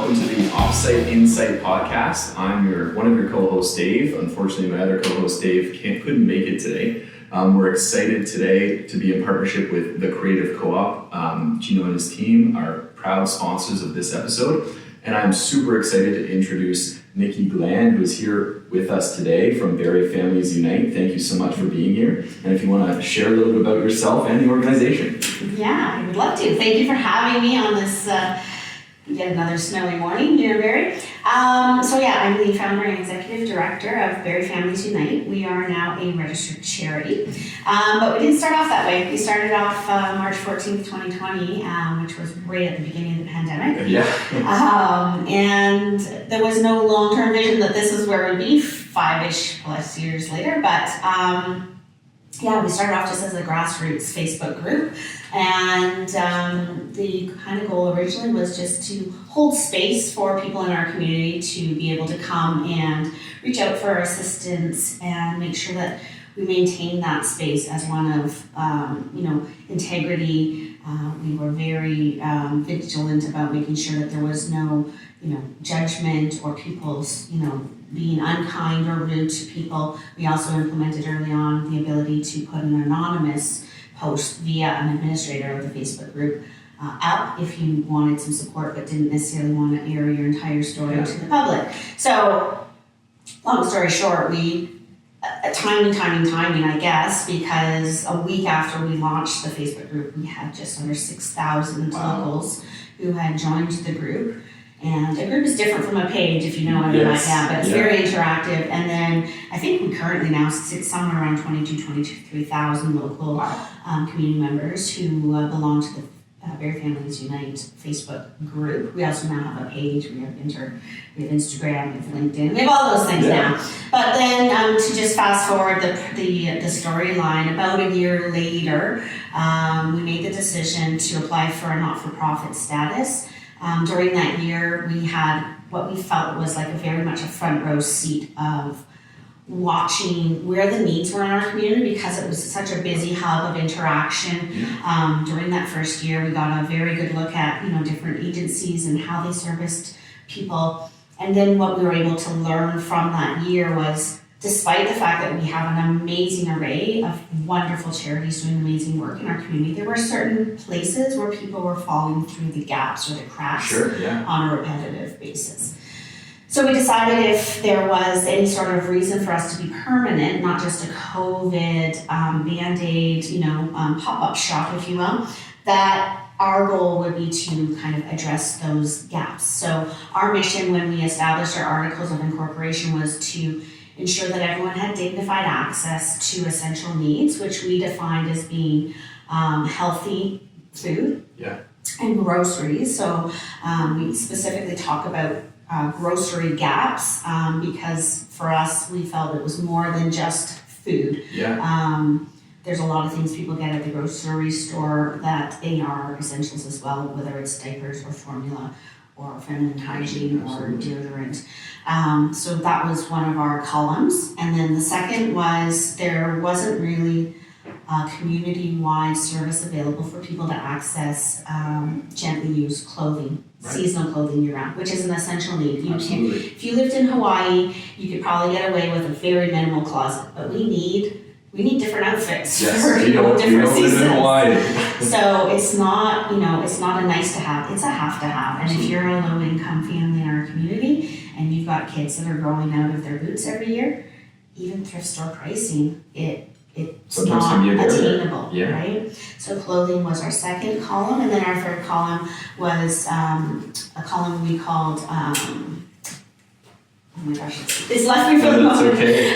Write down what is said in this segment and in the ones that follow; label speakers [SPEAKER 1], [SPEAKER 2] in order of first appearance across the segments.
[SPEAKER 1] welcome to the OFFSITE INSIGHT Podcast. I'm one of your co-hosts, Dave. Unfortunately, my other co-host, Dave, couldn't make it today. We're excited today to be in partnership with the Creative Co-op. Gino and his team are proud sponsors of this episode, and I'm super excited to introduce Nikki Glahn, who is here with us today from Barrie Families Unite. Thank you so much for being here. And if you want to share a little bit about yourself and the organization.
[SPEAKER 2] Yeah, I would love to. Thank you for having me on this yet another snowy morning here in Barrie. I'm the founder and executive director of Barrie Families Unite. We are now a registered charity, but we didn't start off that way. We started off March 14th, 2020, which was right at the beginning of the pandemic.
[SPEAKER 1] Yeah.
[SPEAKER 2] And there was no long-term vision that this is where we'd be 5-ish plus years later, but we started off just as a Grassroots Facebook group, and the kind of goal originally was just to hold space for people in our community to be able to come and reach out for assistance and make sure that we maintain that space as one of integrity. We were very vigilant about making sure that there was no judgment or people's being unkind or rude to people. We also implemented early on the ability to put an anonymous post via an administrator of the Facebook group up if you wanted some support but didn't necessarily want to air your entire story to the public. So, long story short, we timing, I guess, because a week after we launched the Facebook group, we had just under 6,000 locals who had joined the group. And a group is different from a page, if you know what I mean like that, but it's very interactive. And then I think we currently now sit somewhere around 23,000 local community members who belong to the Barrie Families Unite Facebook group. We also now have a page, we have Instagram, we have LinkedIn, we have all those things now. But then to just fast forward the storyline, about a year later, we made the decision to apply for a not-for-profit status. During that year, we had what we felt was like very much a front row seat of watching where the needs were in our community because it was such a busy hub of interaction. During that first year, we got a very good look at different agencies and how they serviced people. And then what we were able to learn from that year was, despite the fact that we have an amazing array of wonderful charities doing amazing work in our community, there were certain places where people were falling through the gaps or the cracks on a repetitive basis. So we decided if there was any sort of reason for us to be permanent, not just a COVID Band-Aid, pop-up shop, if you will, that our goal would be to kind of address those gaps. So our mission when we established our articles of incorporation was to ensure that everyone had dignified access to essential needs, which we defined as being healthy food and groceries. So we specifically talk about grocery gaps because for us, we felt it was more than just food. There's a lot of things people get at the grocery store that they are essentials as well, whether it's diapers or formula or feminine hygiene or deodorant. So that was one of our columns. And then the second was there wasn't really a community-wide service available for people to access gently used clothing, seasonal clothing year-round, which is an essential need. If you lived in Hawaii, you could probably get away with a very minimal closet, but we need different outfits for different seasons. So it's not a nice to have, it's a have to have. And if you're a low income family in our community and you've got kids that are growing out of their boots every year, even thrift store pricing, it's
[SPEAKER 1] sometimes
[SPEAKER 2] not attainable, right? So clothing was our second column, and then our third column was a column we called oh my gosh, it's left me for the moment.
[SPEAKER 1] Okay.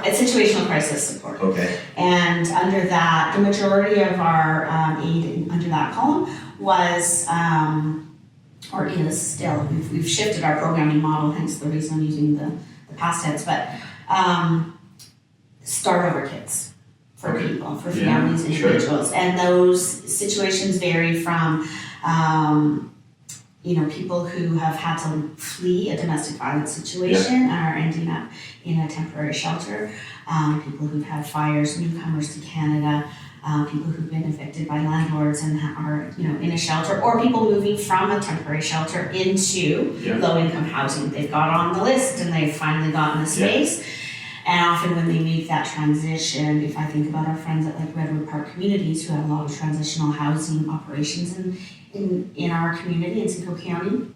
[SPEAKER 2] It's situational crisis support.
[SPEAKER 1] Okay.
[SPEAKER 2] And under that, the majority of our aid under that column was, or is still, we've shifted our programming model, hence the reason I'm using the past tense, but start over kits for people, for families, individuals. And those situations vary from people who have had to flee a domestic violence situation and are ending up in a temporary shelter, people who've had fires, newcomers to Canada, people who've been evicted by landlords and are, in a shelter, or people moving from a temporary shelter into low-income housing. They've got on the list and they've finally gotten a space. And often when they make that transition, if I think about our friends at like Redwood Park Communities who have a lot of transitional housing operations in our community in Simcoe County,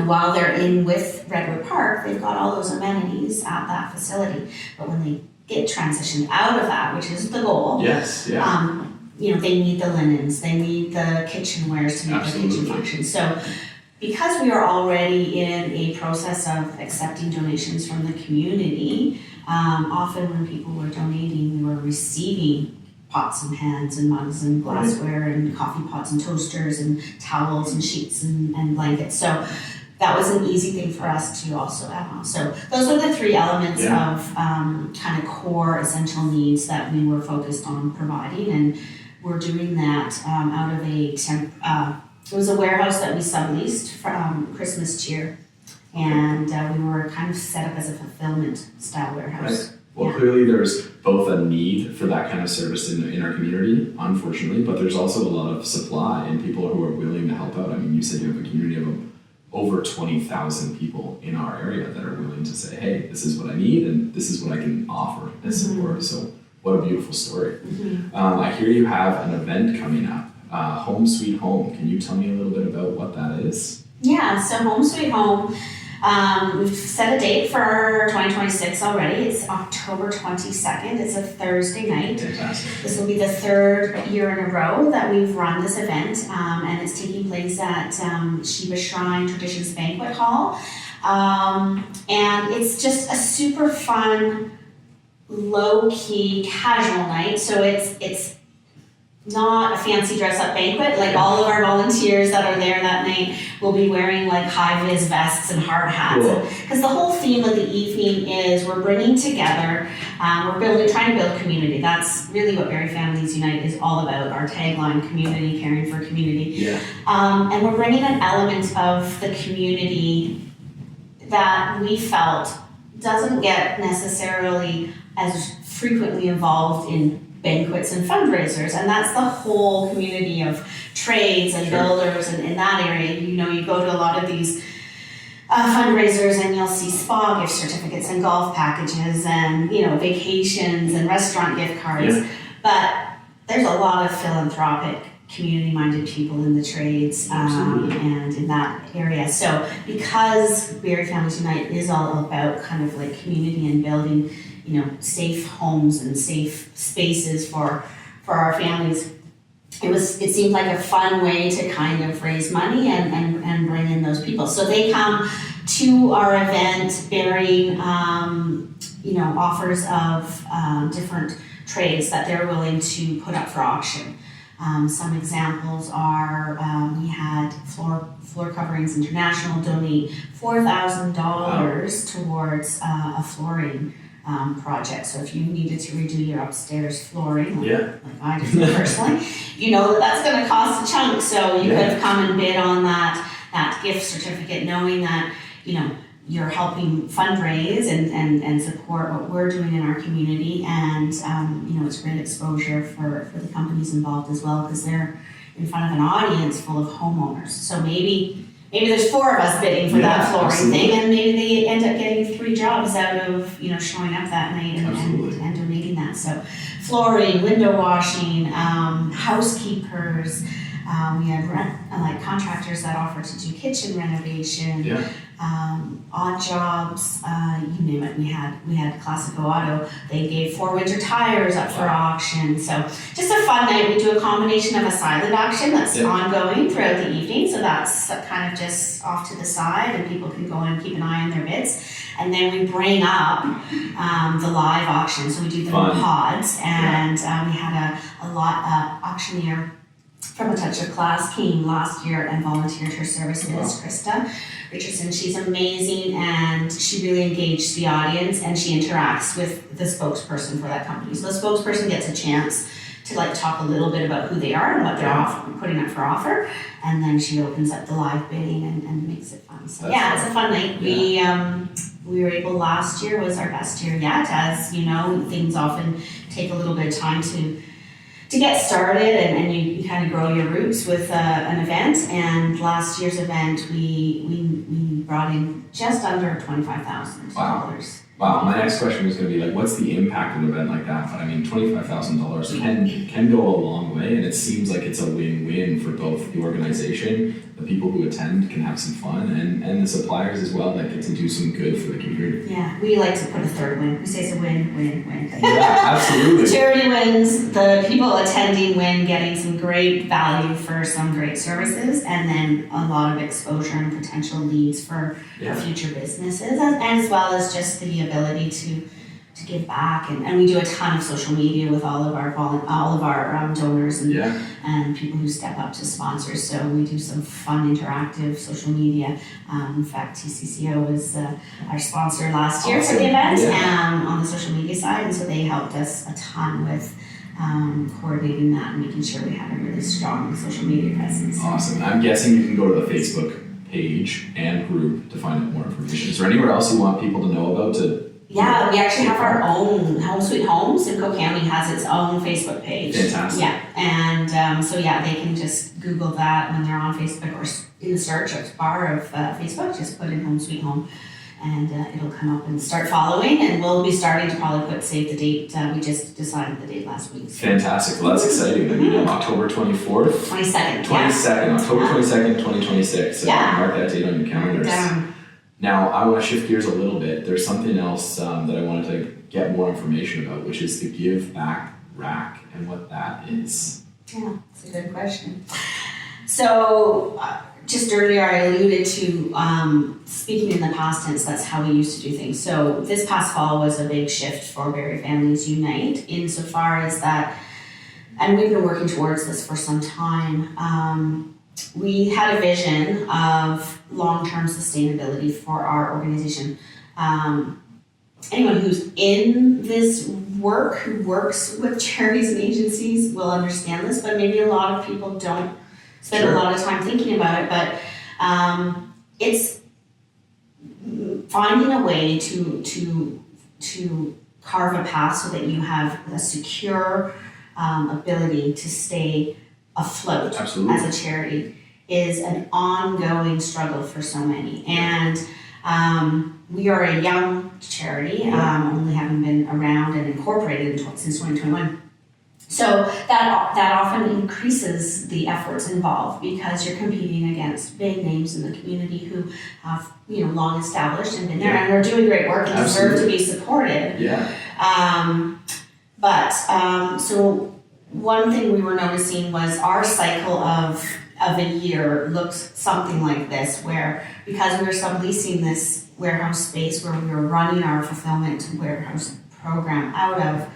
[SPEAKER 2] while they're in with Redwood Park, they've got all those amenities at that facility. But when they get transitioned out of that, which is the goal, they need the linens, they need the kitchenwares to make the kitchen function. So because we are already in a process of accepting donations from the community, often when people were donating, we were receiving pots and pans and mugs and glassware and coffee pots and toasters and towels and sheets and blankets. So that was an easy thing for us to also add on. So those are the three elements of kind of core essential needs that we were focused on providing, and we're doing that out of it was a warehouse that we subleased from Christmas cheer, and we were kind of set up as a fulfillment style warehouse.
[SPEAKER 1] Right. Well, clearly there's both a need for that kind of service in our community, unfortunately, but there's also a lot of supply and people who are willing to help out. I mean, you said you have a community of over 20,000 people in our area that are willing to say, hey, this is what I need and this is what I can offer as support. So what a beautiful story. I hear you have an event coming up, Home Sweet Home. Can you tell me a little bit about what that is?
[SPEAKER 2] Yeah, so Home Sweet Home, we've set a date for 2026 already. It's October 22nd. It's a Thursday night.
[SPEAKER 1] Fantastic.
[SPEAKER 2] This will be the third year in a row that we've run this event, and it's taking place at Shiva Shrine Traditions Banquet Hall. And it's just a super fun, low-key, casual night. So it's not a fancy dress-up banquet. Like all of our volunteers that are there that night will be wearing like high-vis vests and hard hats. Because the whole theme of the evening is we're bringing together, we're trying to build community. That's really what Barrie Families Unite is all about. Our tagline, community, caring for community. And we're bringing an element of the community that we felt doesn't get necessarily as frequently involved in banquets and fundraisers, and that's the whole community of trades and builders, and in that area, you go to a lot of these fundraisers and you'll see spa gift certificates and golf packages and vacations and restaurant gift cards, but there's a lot of philanthropic, community-minded people in the trades and in that area. So because Barrie Families Unite is all about kind of like community and building safe homes and safe spaces for our families, it seemed like a fun way to kind of raise money and bring in those people. So they come to our event bearing offers of different trades that they're willing to put up for auction. Some examples are we had Floor Coverings International donate $4,000 towards a flooring project. So if you needed to redo your upstairs flooring, like I do personally, that's going to cost a chunk. So you could have come and bid on that gift certificate, knowing that you're helping fundraise and support what we're doing in our community, and it's great exposure for the companies involved as well, because they're in front of an audience full of homeowners. So maybe there's 4 of us bidding for that flooring thing, and maybe they end up getting 3 jobs out of showing up that night and donating that. So flooring, window washing, housekeepers. We had contractors that offer to do kitchen renovation, odd jobs, you name it. We had Classico Auto. They gave 4 winter tires up for auction. So just a fun night. We do a combination of a silent auction that's ongoing throughout the evening. So that's kind of just off to the side, and people can go and keep an eye on their bids. And then we bring up the live auction. So we do them in pods, and we had a lot auctioneer from A Touch of Class came last year and volunteered her services, Krista Richardson. She's amazing, and she really engaged the audience, and she interacts with the spokesperson for that company. So the spokesperson gets a chance to talk a little bit about who they are and what they're putting up for offer, and then she opens up the live bidding and makes it fun. So it's a fun night. We were able, last year was our best year yet, as things often take a little bit of time to to get started and you kind of grow your roots with an event. And last year's event, we brought in just under $25,000.
[SPEAKER 1] Wow, my next question was going to be like, what's the impact of an event like that? But I mean, $25,000 can go a long way, and it seems like it's a win-win for both the organization, the people who attend can have some fun, and the suppliers as well that get to do some good for the community.
[SPEAKER 2] Yeah, we like to put a third win. We say it's a win-win-win.
[SPEAKER 1] Yeah, absolutely.
[SPEAKER 2] Charity wins, the people attending win, getting some great value for some great services, and then a lot of exposure and potential leads for future businesses, as well as just the ability to give back, and we do a ton of social media with all of our donors and people who step up to sponsors. So we do some fun interactive social media. In fact, TCCO was our sponsor last year for the event on the social media side, and so they helped us a ton with coordinating that and making sure we had a really strong social media presence.
[SPEAKER 1] Awesome. I'm guessing you can go to the Facebook page and group to find out more information. Is there anywhere else you want people to know about?
[SPEAKER 2] Yeah, we actually have our own Home Sweet Home. Simcoe County has its own Facebook page.
[SPEAKER 1] Fantastic.
[SPEAKER 2] Yeah, and they can just Google that when they're on Facebook, or in the search bar of Facebook, just put in Home Sweet Home, and it'll come up and start following, and we'll be starting to probably save the date. We just decided the date last week.
[SPEAKER 1] Fantastic. Well, that's exciting. I mean, October 24th?
[SPEAKER 2] 22nd.
[SPEAKER 1] October 22nd, 2026. So mark that date on your calendars. Now, I want to shift gears a little bit. There's something else that I wanted to get more information about, which is the Give Back Rack and what that is.
[SPEAKER 2] Yeah, that's a good question. So, just earlier I alluded to speaking in the past tense, that's how we used to do things. So, this past fall was a big shift for Barrie Families Unite, insofar as that, and we've been working towards this for some time. We had a vision of long-term sustainability for our organization. Anyone who's in this work, who works with charities and agencies, will understand this, but maybe a lot of people don't spend a lot of time thinking about it. But it's finding a way to carve a path so that you have a secure ability to stay afloat as a charity is an ongoing struggle for so many. And we are a young charity, only having been around and incorporated since 2021. So that often increases the efforts involved, because you're competing against big names in the community who have long established and been there and are doing great work and deserve to be supported. So one thing we were noticing was our cycle of a year looks something like this, where because we were subleasing this warehouse space where we were running our fulfillment warehouse program out of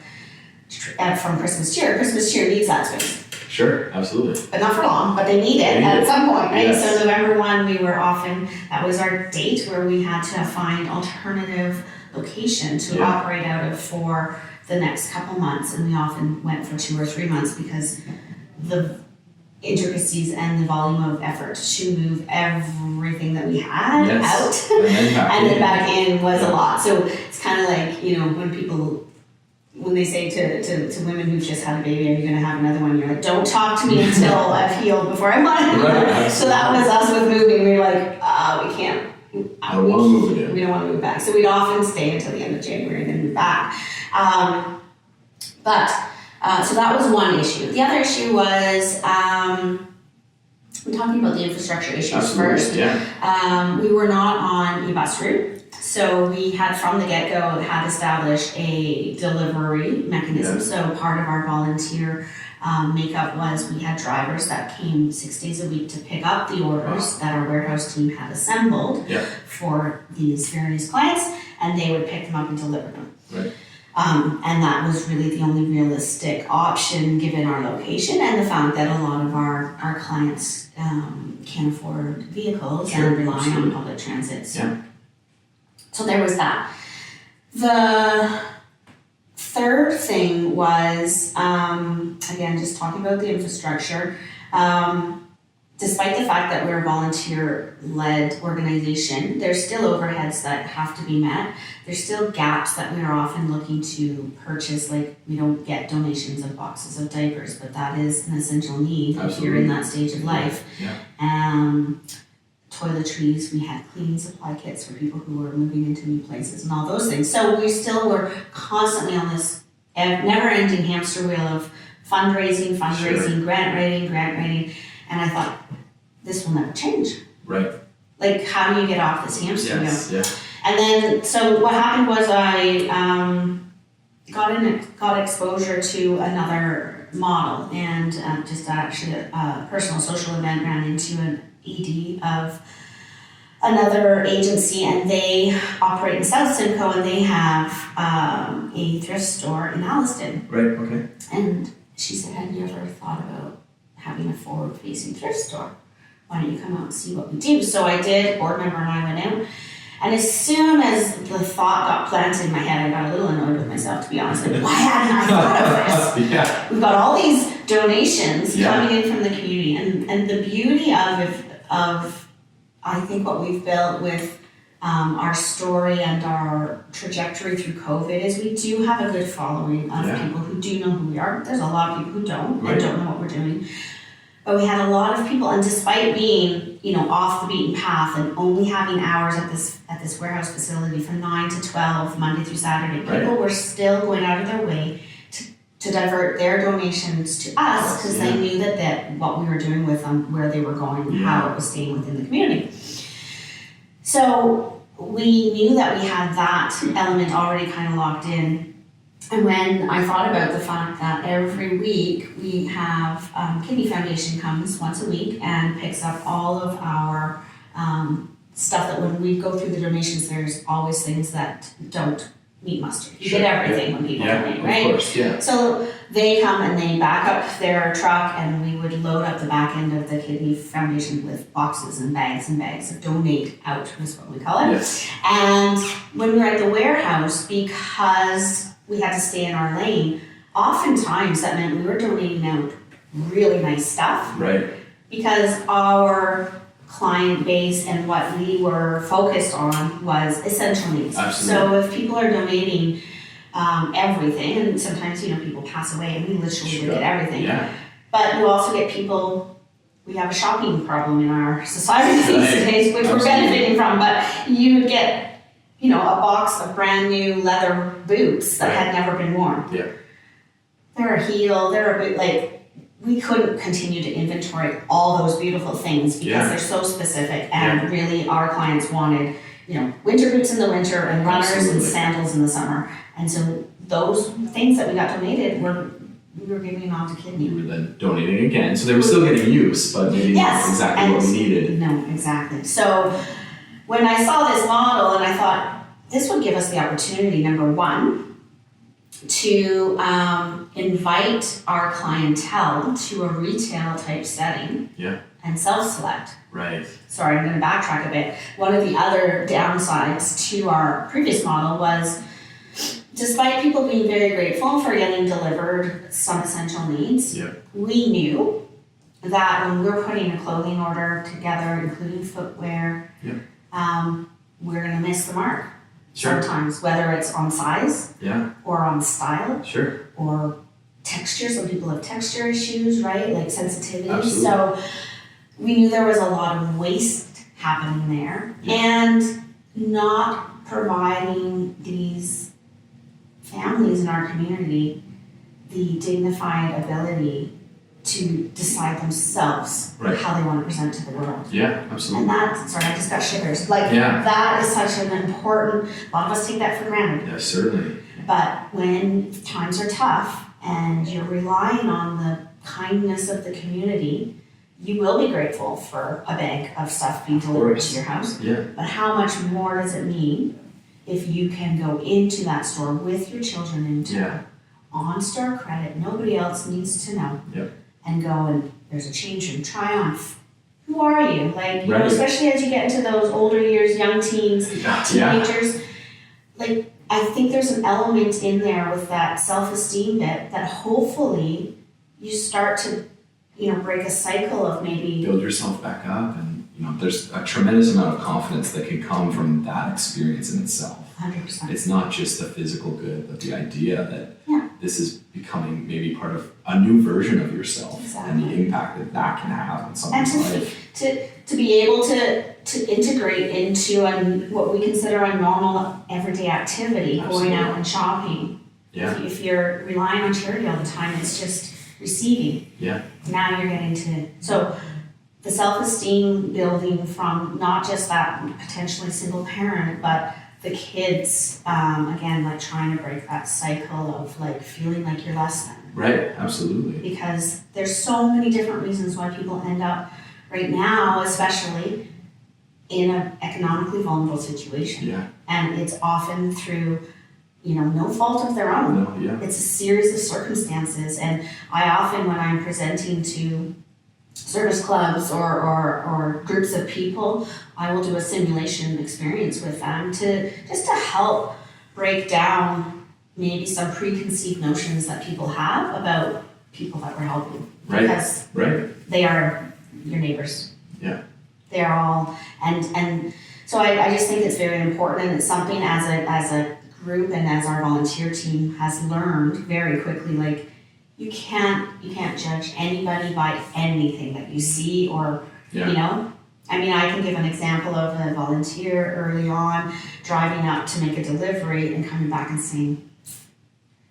[SPEAKER 2] from Christmas Cheer needs that space.
[SPEAKER 1] Sure, absolutely.
[SPEAKER 2] But not for long, but they need it at some point, right? Yes. So November 1, that was our date where we had to find alternative location to operate out of for the next couple months, and we often went for 2 or 3 months because the intricacies and the volume of effort to move everything that we had out and then back in was a lot. So it's kind of like, when they say to women who've just had a baby, are you going to have another one? You're like, don't talk to me until I've healed before I want it. Right, so that was us with moving. We were like, we can't.
[SPEAKER 1] I don't want to move again.
[SPEAKER 2] We don't want to move back. So we'd often stay until the end of January and then move back. So that was one issue. The other issue was, we're talking about the infrastructure issues first. We were not on a bus route. So we had, from the get-go, had established a delivery mechanism. So part of our volunteer makeup was we had drivers that came 6 days a week to pick up the orders that our warehouse team had assembled for these various clients, and they would pick them up and deliver them.
[SPEAKER 1] Right.
[SPEAKER 2] And that was really the only realistic option given our location and the fact that a lot of our clients can't afford vehicles and rely on public transit. So there was that. The third thing was, again, just talking about the infrastructure, despite the fact that we're a volunteer-led organization, there's still overheads that have to be met. There's still gaps that we're often looking to purchase, like we don't get donations of boxes of diapers, but that is an essential need if you're in that stage of life. Toiletries, we had cleaning supply kits for people who were moving into new places and all those things. So we still were constantly on this never-ending hamster wheel of fundraising, grant writing, and I thought, this will never change.
[SPEAKER 1] Right.
[SPEAKER 2] Like, how do you get off this hamster wheel?
[SPEAKER 1] Yeah.
[SPEAKER 2] And then, so what happened was I got exposure to another model, and just actually a personal social event, ran into an ED of another agency, and they operate in South Simcoe, and they have a thrift store in Alliston.
[SPEAKER 1] Right, okay.
[SPEAKER 2] And she said, have you ever thought about having a forward-facing thrift store? Why don't you come out and see what we do? So I did, board member and I went out, and as soon as the thought got planted in my head, I got a little annoyed with myself, to be honest. Like, why hadn't I thought of this?
[SPEAKER 1] Yeah.
[SPEAKER 2] We've got all these donations coming in from the community, and the beauty of I think what we've built with our story and our trajectory through COVID is we do have a good following of people who do know who we are. There's a lot of people who don't and don't know what we're doing. But we had a lot of people, and despite being, off the beaten path and only having hours at this warehouse facility from 9 to 12, Monday through Saturday, people were still going out of their way to divert their donations to us because they knew that what we were doing with them, where they were going, and how it was staying within the community. So we knew that we had that element already kind of locked in. And when I thought about the fact that every week we have Kidney Foundation comes once a week and picks up all of our stuff that when we go through the donations, there's always things that don't meat mustard. You get everything when people donate, right?
[SPEAKER 1] Of course, yeah.
[SPEAKER 2] So they come and they back up their truck, and we would load up the back end of the Kidney Foundation with boxes and bags of donate out, is what we call it.
[SPEAKER 1] Yes.
[SPEAKER 2] And when we were at the warehouse, because we had to stay in our lane, oftentimes that meant we were donating out really nice stuff.
[SPEAKER 1] Right.
[SPEAKER 2] Because our client base and what we were focused on was essential needs.
[SPEAKER 1] Absolutely.
[SPEAKER 2] So if people are donating everything, and sometimes people pass away and we literally would get everything.
[SPEAKER 1] Yeah.
[SPEAKER 2] But you also get people, we have a shopping problem in our society these days, which we're benefiting from, but you would get a box of brand new leather boots that had never been worn.
[SPEAKER 1] Yeah.
[SPEAKER 2] They're a heel, they're a boot, like, we couldn't continue to inventory all those beautiful things because they're so specific, and really our clients wanted, winter boots in the winter and runners and sandals in the summer. And so those things that we got donated we were giving off to Kidney.
[SPEAKER 1] We were then donating again. So they were still getting use, but maybe not exactly what we needed.
[SPEAKER 2] No, exactly. So when I saw this model, and I thought this would give us the opportunity, number one, to invite our clientele to a retail type setting and self-select.
[SPEAKER 1] Right.
[SPEAKER 2] Sorry, I'm going to backtrack a bit. One of the other downsides to our previous model was, despite people being very grateful for getting delivered some essential needs, we knew that when we're putting a clothing order together, including footwear, we're going to miss the mark. Sometimes, whether it's on size or on style or texture. Some people have texture issues, right? Like sensitivity.
[SPEAKER 1] Absolutely.
[SPEAKER 2] So we knew there was a lot of waste happening there, and not providing these families in our community the dignified ability to decide themselves how they want to present to the world.
[SPEAKER 1] Yeah, absolutely.
[SPEAKER 2] And I just got shivers. That is such an important, a lot of us take that for granted.
[SPEAKER 1] Yeah, certainly.
[SPEAKER 2] But when times are tough and you're relying on the kindness of the community, you will be grateful for a bag of stuff being delivered to your house.
[SPEAKER 1] Yeah.
[SPEAKER 2] But how much more does it mean if you can go into that store with your children into on store credit, nobody else needs to know. And go, and there's a change room, try on. Who are you? Like, you know, especially as you get into those older years, young teens, teenagers. Like, I think there's an element in there with that self-esteem that hopefully you start to, break a cycle of maybe
[SPEAKER 1] build yourself back up, and there's a tremendous amount of confidence that can come from that experience in itself.
[SPEAKER 2] 100%.
[SPEAKER 1] It's not just the physical good, but the idea that this is becoming maybe part of a new version of yourself.
[SPEAKER 2] Exactly.
[SPEAKER 1] And the impact that can have on someone's life.
[SPEAKER 2] To be able to integrate into what we consider a normal everyday activity,
[SPEAKER 1] Absolutely.
[SPEAKER 2] going out and shopping.
[SPEAKER 1] Yeah.
[SPEAKER 2] If you're relying on charity all the time, it's just receiving.
[SPEAKER 1] Yeah.
[SPEAKER 2] Now you're getting so the self-esteem building from not just that potentially single parent, but the kids, again, like trying to break that cycle of like feeling like you're less than.
[SPEAKER 1] Right, absolutely.
[SPEAKER 2] Because there's so many different reasons why people end up right now, especially in an economically vulnerable situation.
[SPEAKER 1] Yeah.
[SPEAKER 2] And it's often through, no fault of their own.
[SPEAKER 1] No, yeah.
[SPEAKER 2] It's a series of circumstances. And I often, when I'm presenting to service clubs or groups of people, I will do a simulation experience with them to help break down maybe some preconceived notions that people have about people that we're helping.
[SPEAKER 1] Right.
[SPEAKER 2] Because they are your neighbors.
[SPEAKER 1] Yeah.
[SPEAKER 2] They're all, and so I just think it's very important, and it's something as a group and as our volunteer team has learned very quickly, like you can't judge anybody by anything that you see or, I mean, I can give an example of a volunteer early on driving up to make a delivery and coming back and saying,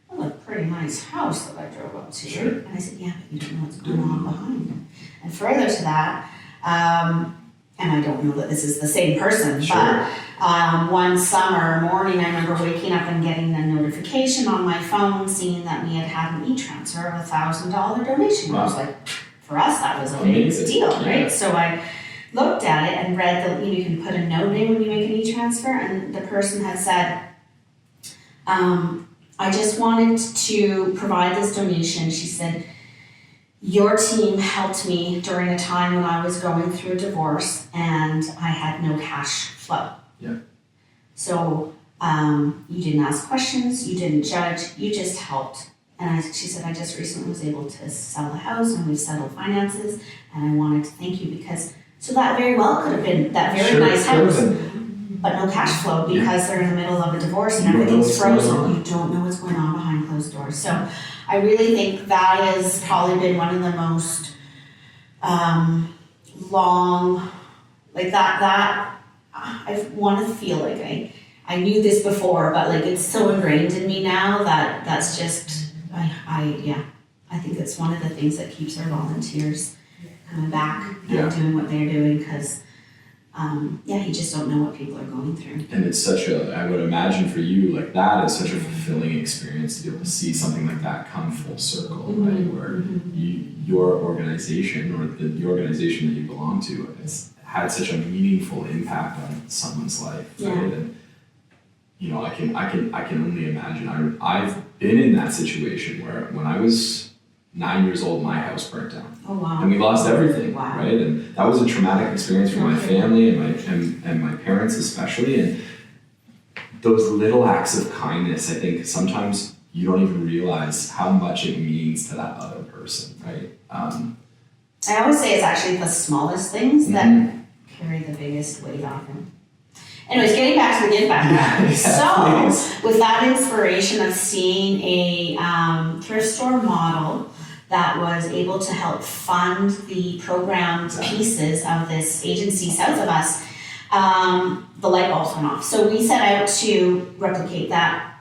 [SPEAKER 2] "Well, a pretty nice house that I drove up to."
[SPEAKER 1] Sure.
[SPEAKER 2] And I said, "Yeah, but you don't know what's going on behind." And further to that, and I don't know that this is the same person,
[SPEAKER 1] Sure.
[SPEAKER 2] but one summer morning, I remember waking up and getting a notification on my phone seeing that we had an e-transfer of $1,000 donation.
[SPEAKER 1] Wow.
[SPEAKER 2] I was like, for us, that was a
[SPEAKER 1] Amazing.
[SPEAKER 2] big deal, right?
[SPEAKER 1] Yeah.
[SPEAKER 2] So I looked at it and read you can put a note in when you make an e-transfer, and the person had said, I just wanted to provide this donation. She said, "Your team helped me during a time when I was going through a divorce and I had no cash flow.
[SPEAKER 1] Yeah.
[SPEAKER 2] So you didn't ask questions, you didn't judge, you just helped." And she said, "I just recently was able to sell a house and we've settled finances, and I wanted to thank you because," so that very well could have been that very nice house, but no cash flow because they're in the middle of a divorce and everything's frozen. You don't know what's going on behind closed doors. So I really think that has probably been one of the most long, like that I want to feel like I knew this before, but like it's so ingrained in me now that that's just, I think it's one of the things that keeps our volunteers coming back and doing what they're doing, because you just don't know what people are going through.
[SPEAKER 1] And it's I would imagine for you, like that is such a fulfilling experience to be able to see something like that come full circle, right? Where your organization or the organization that you belong to has had such a meaningful impact on someone's life, right? And I can only imagine. I've been in that situation where when I was 9 years old, my house burnt down.
[SPEAKER 2] Oh wow!
[SPEAKER 1] And we lost everything,
[SPEAKER 2] Wow.
[SPEAKER 1] right? And that was a traumatic experience for my family and my parents especially. And those little acts of kindness, I think sometimes you don't even realize how much it means to that other person, right?
[SPEAKER 2] I always say it's actually the smallest things that carry the biggest weight often. Anyways, getting back to the give back. So, with that inspiration of seeing a thrift store model that was able to help fund the program pieces of this agency south of us, the light bulbs went off. So we set out to replicate that,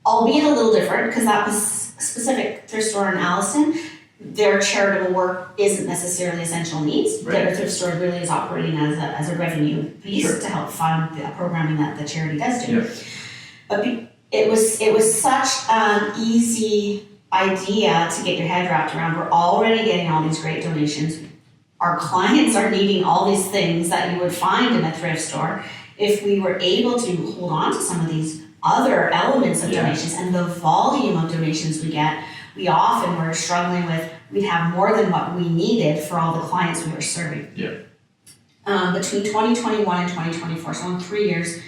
[SPEAKER 2] albeit a little different, because that was specific thrift store in Allison. Their charitable work isn't necessarily essential needs.
[SPEAKER 1] Right.
[SPEAKER 2] Their thrift store really is operating as a revenue piece to help fund the programming that the charity does do.
[SPEAKER 1] Yeah.
[SPEAKER 2] But it was such an easy idea to get your head wrapped around. We're already getting all these great donations. Our clients are needing all these things that you would find in a thrift store. If we were able to hold on to some of these other elements of donations and the volume of donations we get, we often were struggling with, we'd have more than what we needed for all the clients we were serving.
[SPEAKER 1] Yeah.
[SPEAKER 2] Between 2021 and 2024, so in 3 years,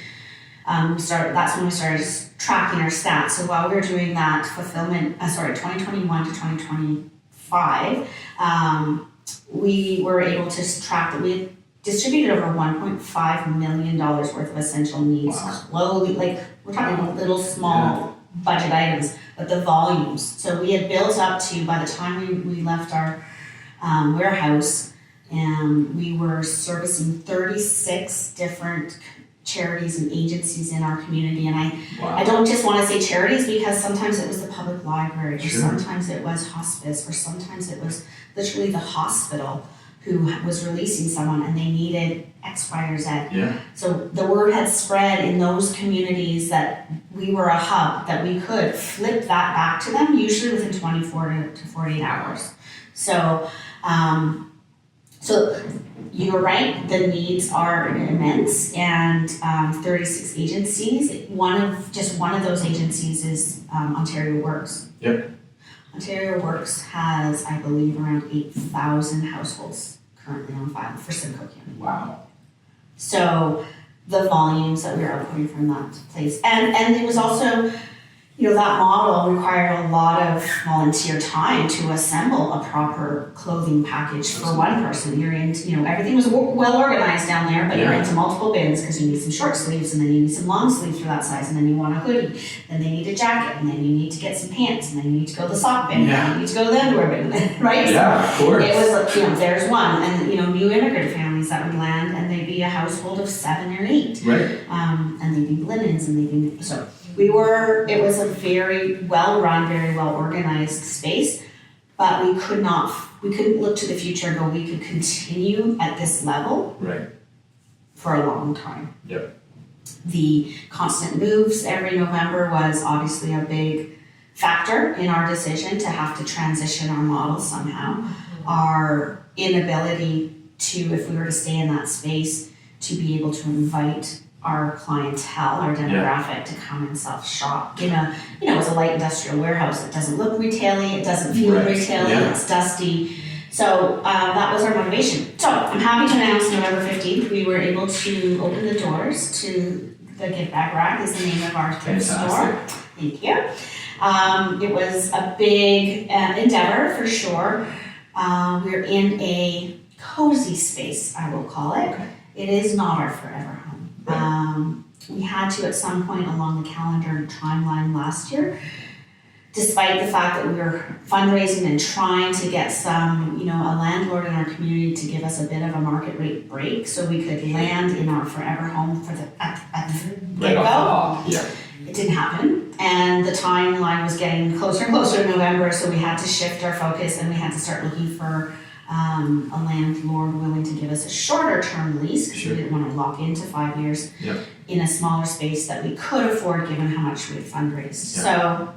[SPEAKER 2] that's when we started tracking our stats. So while we were doing that fulfillment, 2021 to 2025, 2005, we were able to track that we had distributed over $1.5 million worth of essential needs. Slowly, like we're talking about little small budget items, but the volumes. So we had built up to, by the time we left our warehouse, we were servicing 36 different charities and agencies in our community. And I don't just want to say charities, because sometimes it was the public library, or sometimes it was hospice, or sometimes it was literally the hospital who was releasing someone and they needed X, Y, or Z.
[SPEAKER 1] Yeah.
[SPEAKER 2] So the word had spread in those communities that we were a hub, that we could flip that back to them, usually within 24 to 48 hours. So, so you're right, the needs are immense, and 36 agencies. One of those agencies is Ontario Works.
[SPEAKER 1] Yep.
[SPEAKER 2] Ontario Works has, I believe, around 8,000 households currently on file for Simcoe County.
[SPEAKER 1] Wow.
[SPEAKER 2] So the volumes that we were outputting from that place, and it was also, that model required a lot of volunteer time to assemble a proper clothing package for one person. You're into, everything was well organized down there, but you're into multiple bins because you need some short sleeves, and then you need some long sleeves for that size, and then you want a hoodie, then they need a jacket, and then you need to get some pants, and then you need to go to the sock bin, and then you need to go to the underwear bin, right?
[SPEAKER 1] Yeah, of course.
[SPEAKER 2] It was there's one, and new immigrant families that would land, and they'd be a household of 7 or 8.
[SPEAKER 1] Right.
[SPEAKER 2] And they'd need linens, and they'd need, so it was a very well run, very well organized space, but we couldn't look to the future and go, we could continue at this level for a long time.
[SPEAKER 1] Yep.
[SPEAKER 2] The constant moves every November was obviously a big factor in our decision to have to transition our model somehow. Our inability to, if we were to stay in that space, to be able to invite our clientele, our demographic, to come and self-shop. It's a light industrial warehouse. It doesn't look retail-y, it doesn't feel retail-y, it's dusty. So that was our motivation. So I'm happy to announce November 15th, we were able to open the doors to the Give Back Rack, is the name of our thrift store. Thank you. It was a big endeavor for sure. We're in a cozy space, I will call it.
[SPEAKER 1] Okay.
[SPEAKER 2] It is not our forever home. We had to, at some point along the calendar timeline last year, despite the fact that we were fundraising and trying to get some, a landlord in our community to give us a bit of a market rate break so we could land in our forever home at the get-go. It didn't happen, and the timeline was getting closer and closer to November, so we had to shift our focus and we had to start looking for a landlord willing to give us a shorter term lease, because we didn't want to lock into 5 years in a smaller space that we could afford given how much we had fundraised. So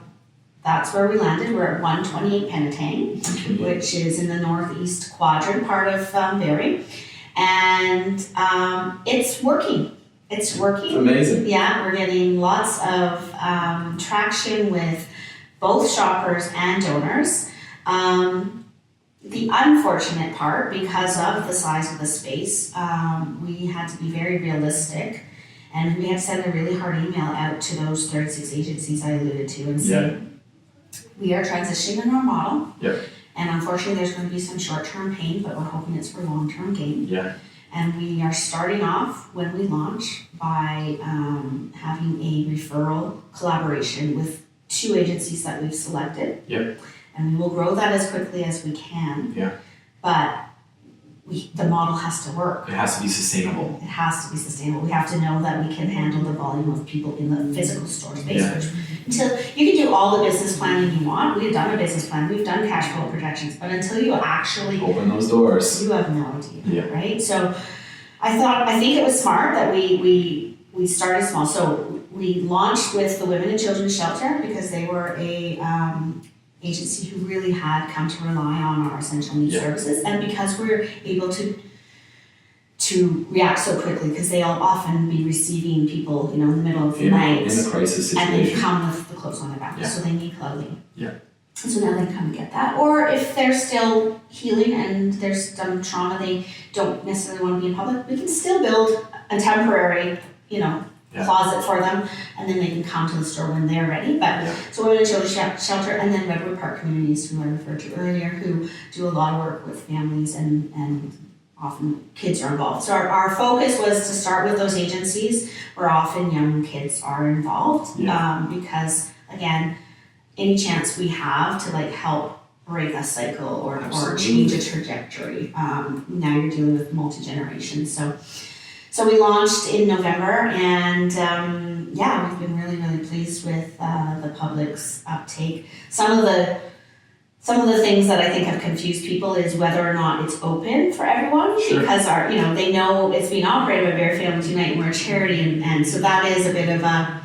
[SPEAKER 2] that's where we landed. We're at 128 Penetang, which is in the northeast quadrant part of Barrie, and it's working. It's working.
[SPEAKER 1] Amazing.
[SPEAKER 2] Yeah, we're getting lots of traction with both shoppers and donors. The unfortunate part, because of the size of the space, we had to be very realistic, and we had to send a really hard email out to those 36 agencies I alluded to and say, we are transitioning our model, and unfortunately there's going to be some short-term pain, but we're hoping it's for long-term gain. And we are starting off, when we launch, by having a referral collaboration with 2 agencies that we've selected. And we will grow that as quickly as we can. But the model has to work.
[SPEAKER 1] It has to be sustainable.
[SPEAKER 2] It has to be sustainable. We have to know that we can handle the volume of people in the physical store space. Which, until you can do all the business planning you want. We've done a business plan. We've done cash flow projections. But until you actually
[SPEAKER 1] open those doors,
[SPEAKER 2] you have no idea, right? So I think it was smart that we started small. So we launched with the Women and Children's Shelter because they were a agency who really had come to rely on our essential needs services, and because we're able to react so quickly, because they'll often be receiving people, in the middle of the night
[SPEAKER 1] in a crisis situation,
[SPEAKER 2] and they come with the clothes on their back, so they need clothing. And so now they come and get that. Or if they're still healing and there's some trauma, they don't necessarily want to be in public, we can still build a temporary, closet for them, and then they can come to the store when they're ready. But so Women and Children's Shelter, and then Redwood Park Communities, who I referred to earlier, who do a lot of work with families and often kids are involved. So our focus was to start with those agencies where often young kids are involved, because again, any chance we have to like help break a cycle or change a trajectory. Now you're dealing with multi-generations. So we launched in November, and we've been really, really pleased with the public's uptake. Some of the things that I think have confused people is whether or not it's open for everyone, because they know it's being operated by Barrie Families Unite, and we're a charity, and so that is a bit of a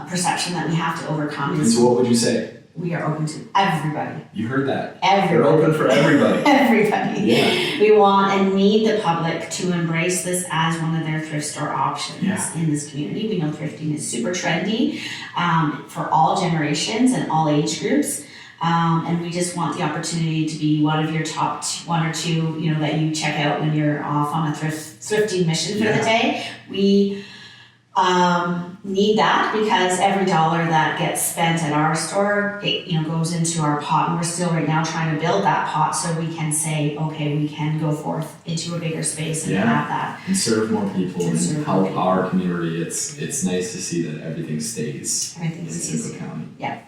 [SPEAKER 2] perception that we have to overcome.
[SPEAKER 1] And so what would you say?
[SPEAKER 2] We are open to everybody.
[SPEAKER 1] You heard that.
[SPEAKER 2] Everybody.
[SPEAKER 1] We're open for everybody.
[SPEAKER 2] Everybody.
[SPEAKER 1] Yeah.
[SPEAKER 2] We want and need the public to embrace this as one of their thrift store options in this community. We know thrifting is super trendy for all generations and all age groups. And we just want the opportunity to be one of your top one or two, that you check out when you're off on a thrifting mission for the day. We need that because every dollar that gets spent at our store, it goes into our pot, and we're still right now trying to build that pot so we can say, okay, we can go forth into a bigger space and have that.
[SPEAKER 1] And serve more people and help our community. It's nice to see that everything stays in Simcoe County.
[SPEAKER 2] Yeah.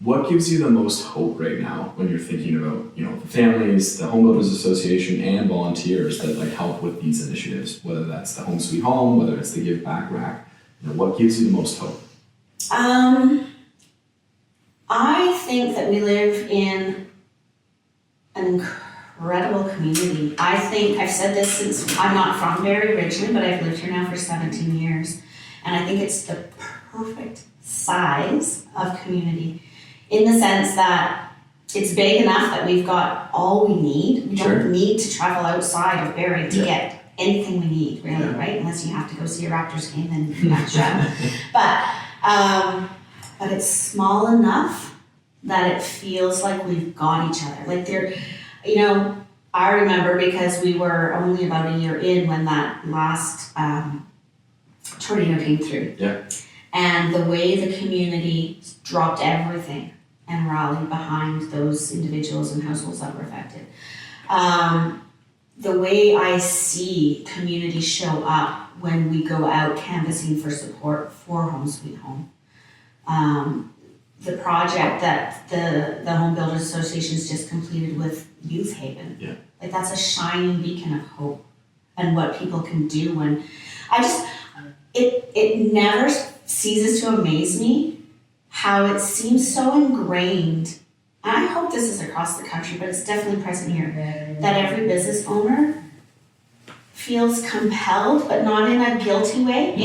[SPEAKER 1] What gives you the most hope right now when you're thinking about, the families, the Home Builders Association, and volunteers that help with these initiatives, whether that's the Home Sweet Home, whether it's the Give Back Rack? What gives you the most hope?
[SPEAKER 2] I think that we live in an incredible community. I think I've said this since I'm not from Barrie originally, but I've lived here now for 17 years, and I think it's the perfect size of community, in the sense that it's big enough that we've got all we need. We don't need to travel outside of Barrie to get anything we need, really, right? Unless you have to go see a Raptors game, then that's but it's small enough that it feels like we've got each other. Like I remember, because we were only about a year in when that last tornado came through. Yeah. And the way the community dropped everything and rallied behind those individuals and households that were affected. The way I see community show up when we go out canvassing for support for Home Sweet Home. The project that the Home Builders Association's just completed with Youth Haven. Yeah. That's a shining beacon of hope and what people can do when it never ceases to amaze me how it seems so ingrained, and I hope this is across the country, but it's definitely present here, that every business owner feels compelled, but not in a guilty way.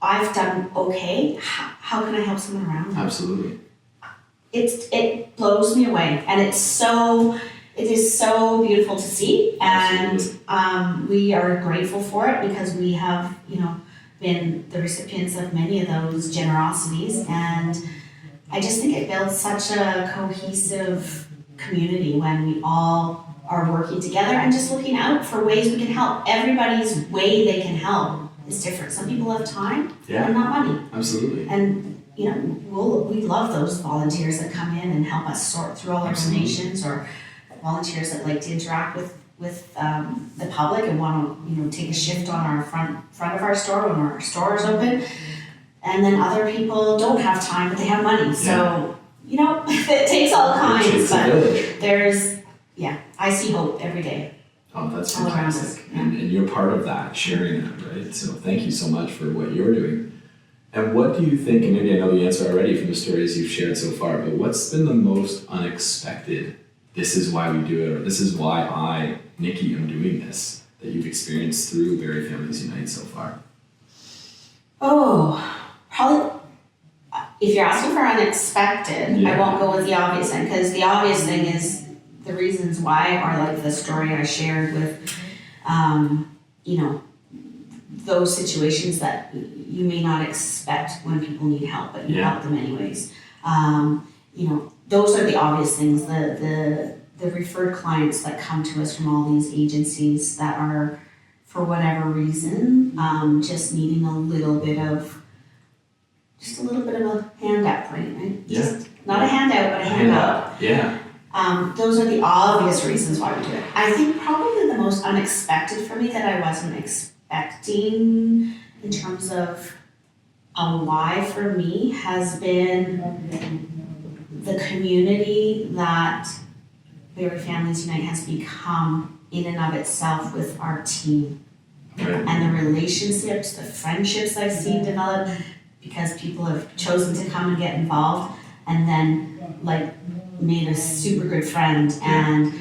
[SPEAKER 2] I've done okay. How can I help someone around me?
[SPEAKER 1] Absolutely.
[SPEAKER 2] It blows me away, and it is so beautiful to see, and we are grateful for it because we have, been the recipients of many of those generosities, and I just think it builds such a cohesive community when we all are working together and just looking out for ways we can help. Everybody's way they can help is different. Some people have time and not money.
[SPEAKER 1] Absolutely.
[SPEAKER 2] And we love those volunteers that come in and help us sort through all our donations, or volunteers that like to interact with the public and want to take a shift on our front of our store when our store is open. And then other people don't have time, but they have money. So it takes all kinds. But I see hope every day.
[SPEAKER 1] Oh, that's fantastic. And you're part of that, sharing that, right? So thank you so much for what you're doing. And what do you think, and maybe I know the answer already from the stories you've shared so far, but what's been the most unexpected, this is why we do it, or this is why I, Nikki, am doing this, that you've experienced through Barrie Families Unite so far?
[SPEAKER 2] Oh, probably, if you're asking for unexpected, I won't go with the obvious thing, because the obvious thing is the reasons why are like the story I shared with, those situations that you may not expect when people need help, but you help them anyways. Those are the obvious things. The referred clients that come to us from all these agencies that are for whatever reason, just needing a little bit of a hand up, right?
[SPEAKER 1] Yeah.
[SPEAKER 2] Just not a handout, but a hand up.
[SPEAKER 1] Yeah.
[SPEAKER 2] Those are the obvious reasons why we do it. I think probably the most unexpected for me that I wasn't expecting in terms of a why for me has been the community that Barrie Families Unite has become in and of itself with our team.
[SPEAKER 1] Right.
[SPEAKER 2] And the relationships, the friendships I've seen develop because people have chosen to come and get involved and then made a super good friend and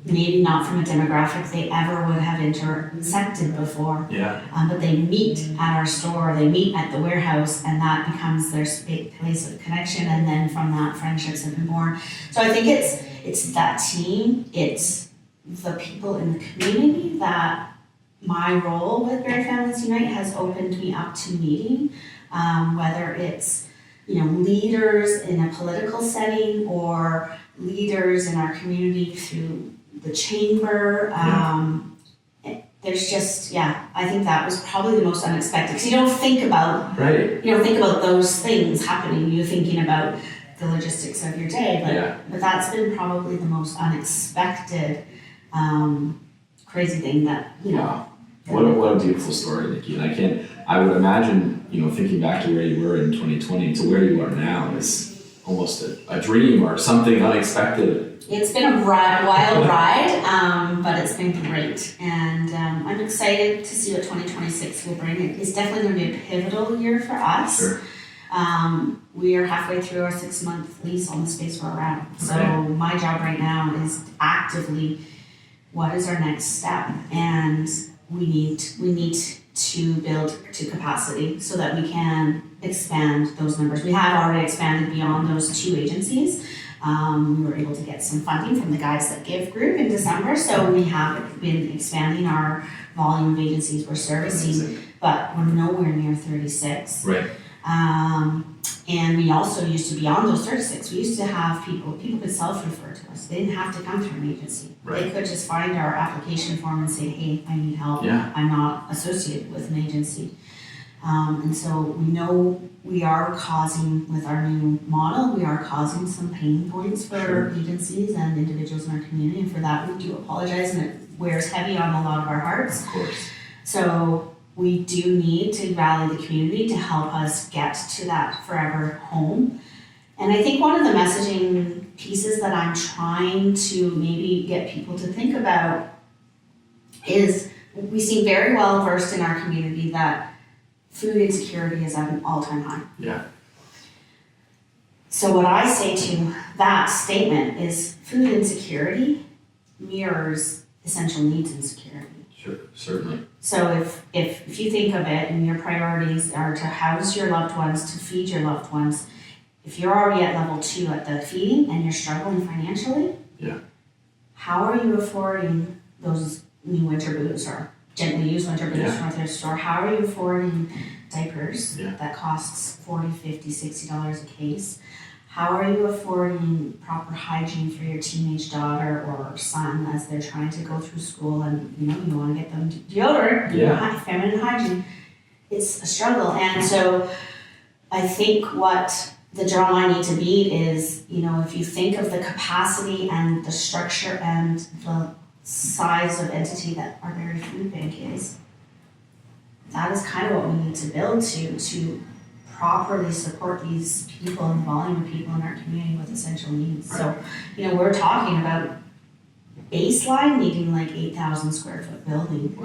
[SPEAKER 2] maybe not from a demographic they ever would have intersected before.
[SPEAKER 1] Yeah.
[SPEAKER 2] But they meet at our store, they meet at the warehouse, and that becomes their place of connection, and then from that friendships have been born. So I think it's that team, it's the people in the community that my role with Barrie Families Unite has opened me up to meeting, whether it's leaders in a political setting or leaders in our community through the chamber. There's just, I think that was probably the most unexpected, because you don't think about those things happening. You're thinking about the logistics of your day, but that's been probably the most unexpected crazy thing that,
[SPEAKER 1] Wow. What a beautiful story, Nikki. And I would imagine, thinking back to where you were in 2020 to where you are now is almost a dream or something unexpected.
[SPEAKER 2] It's been a wild ride, but it's been great. And I'm excited to see what 2026 will bring. It's definitely going to be a pivotal year for us.
[SPEAKER 1] Sure.
[SPEAKER 2] We are halfway through our 6-month lease on the space we're at. So my job right now is actively, what is our next step? And we need to build to capacity so that we can expand those numbers. We have already expanded beyond those 2 agencies. We were able to get some funding from the Guys That Give group in December, so we have been expanding our volume of agencies we're servicing, but we're nowhere near 36.
[SPEAKER 1] Right.
[SPEAKER 2] And we also used to, beyond those 36, we used to have people could self-refer to us. They didn't have to come through an agency.
[SPEAKER 1] Right.
[SPEAKER 2] They could just find our application form and say, hey, I need help.
[SPEAKER 1] Yeah.
[SPEAKER 2] I'm not associated with an agency. And so we know we are causing, with our new model, we are causing some pain points for agencies and individuals in our community. And for that, we do apologize, and it wears heavy on a lot of our hearts.
[SPEAKER 1] Of course.
[SPEAKER 2] So we do need to rally the community to help us get to that forever home. And I think one of the messaging pieces that I'm trying to maybe get people to think about is we seem very well versed in our community that food insecurity is at an all-time high.
[SPEAKER 1] Yeah.
[SPEAKER 2] So what I say to that statement is food insecurity mirrors essential needs insecurity.
[SPEAKER 1] Sure, certainly.
[SPEAKER 2] So if you think of it and your priorities are to house your loved ones, to feed your loved ones, if you're already at level 2 at the feeding and you're struggling financially, how are you affording those new winter boots or gently used winter boots from a thrift store? How are you affording diapers that costs $40, $50, $60 a case? How are you affording proper hygiene for your teenage daughter or son as they're trying to go through school and you want to get them deodorant, feminine hygiene? It's a struggle. And so I think what the drum I need to beat is, if you think of the capacity and the structure and the size of entity that our Barrie Food Bank is, that is kind of what we need to build to properly support these people and the volume of people in our community with essential needs. So, we're talking about baseline needing 8,000 square foot building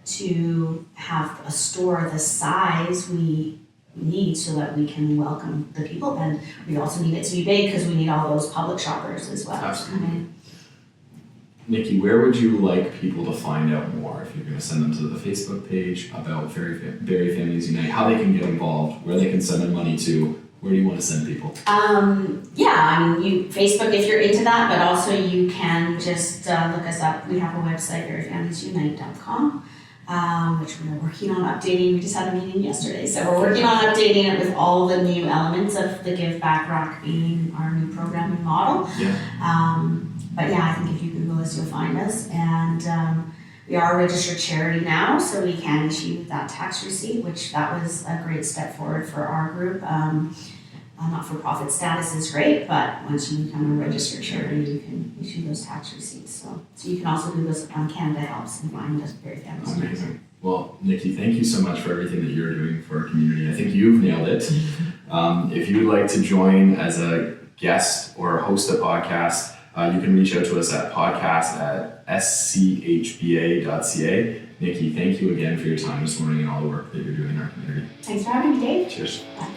[SPEAKER 2] to have a store the size we need so that we can welcome the people. And we also need it to be big because we need all those public shoppers as well.
[SPEAKER 1] Absolutely. Nikki, where would you like people to find out more? If you're going to send them to the Facebook page about Barrie Families Unite, how they can get involved, where they can send their money to, where do you want to send people?
[SPEAKER 2] Facebook if you're into that, but also you can just look us up. We have a website, barriefamiliesunite.com, which we're working on updating. We just had a meeting yesterday, so we're working on updating it with all the new elements of the Give Back Rock being our new programming model. But I think if you Google us, you'll find us. And We are a registered charity now, so we can issue that tax receipt, which that was a great step forward for our group. Not-for-profit status is great, but once you become a registered charity, you can issue those tax receipts. So you can also do this on Canada Helps and find us Barrie Families Unite.
[SPEAKER 1] Amazing. Well, Nikki, thank you so much for everything that you're doing for our community. I think you've nailed it. If you would like to join as a guest or host a podcast, you can reach out to us at podcast@schba.ca. Nikki, thank you again for your time this morning and all the work that you're doing in our community.
[SPEAKER 2] Thanks for having me, Dave.
[SPEAKER 1] Cheers.
[SPEAKER 2] Bye.